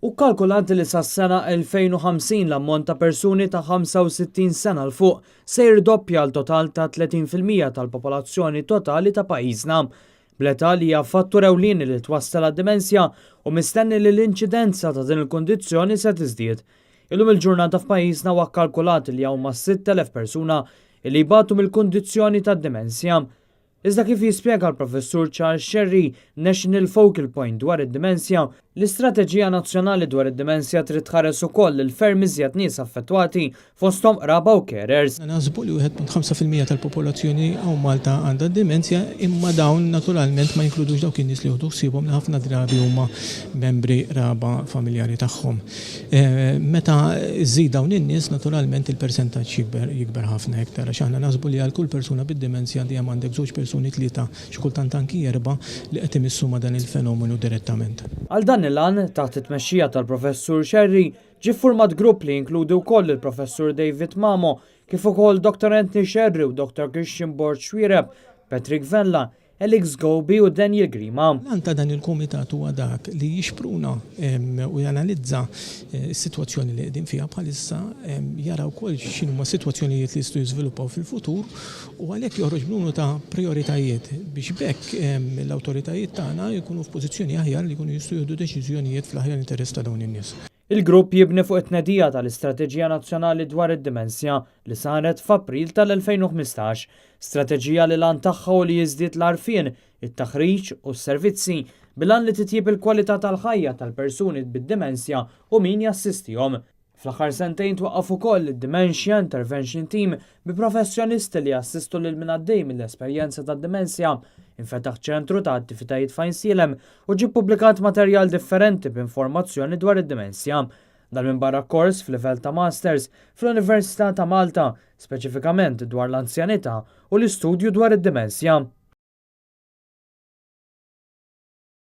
U kalkulat li sas-sena 2050 l-ammont ta' persuni ta' 65 sena l fuq se jirdoppja l-total ta' 30% tal-popolazzjoni totali ta' pajjiżna. Bl-età li hija fattur ewlieni li twassal għad-dimensja u mistenni li l-inċidenza ta' din il-kondizzjoni se tiżdied. Illum il-ġurnata f'pajjiżna huwa kkalkulat li hawn ma' 6,000 persuna li jbatu mill-kundizzjoni tad-dimensja. Iżda kif jispjega l-professur Charles Sherry, National Focal Point dwar id-dimensja, l-Istrateġija Nazzjonali dwar id-dimensja trid tħares ukoll il-ferm iżjed nies affettwati fosthom qraba u carers. Naħsbu li 1.5% tal-popolazzjoni hawn Malta għandha dimensja, imma dawn naturalment ma jinkludux dawk in-nies li jieħdu ħsiebhom li ħafna drabi huma membri raba familjari tagħhom. Meta żżid dawn in-nies naturalment il-persentaġġ jikber ħafna iktar għax aħna naħsbu li għal kull persuna bid-dimensja dejjem għandek żewġ persuni tlieta xi kultant anki erba' li qed imissu ma' dan il-fenomenu direttament. Għal dan il-għan taħt it-tmexxija tal-professur Sherry ġie ffurmat grupp li jinkludi wkoll il-professur David Mamo kif ukoll Dr. Anthony Sherry u Dr. Christian Bort Xwiereb, Patrick Vella, Alex Gobi u Daniel Grima. L-anta dan il-komitat huwa dak li jixpruna u janalizza s-sitwazzjoni li qegħdin fiha bħalissa, jara wkoll x'inhuma sitwazzjonijiet li jistgħu jiżviluppaw fil-futur u għalhekk joħroġ b'numru ta' prioritajiet biex bekk l-awtoritajiet tagħna jkunu f'pożizzjoni aħjar li jkunu jistgħu jieħdu deċiżjonijiet fl-aħjar interess ta' dawn in-nies. Il-grupp jibni fuq it-tnedija tal-Istrateġija Nazzjonali dwar id-dimensja li saret f'April tal-2015, strateġija li lan tagħha li jiżdied l-għarfien, it-taħriġ u s-servizzi bil-għan li titjib il-kwalità tal-ħajja tal-persuni bid-dimensja u min jassistihom. Fl-aħħar sentejn twaqqaf ukoll id-Dimensja Intervention Team bi professjonisti li jassistu lil min għaddej mill-esperjenza tad-dimensja. Infetaħ ċentru ta' attivitajiet f'Ajnsielem u ġie ppubblikat materjal differenti b'informazzjoni dwar id-dimensja. Dan minn barra kors f'livell ta' Masters fl-Università ta' Malta, speċifikament dwar l-anzjanità u l-istudju dwar id-dimensja.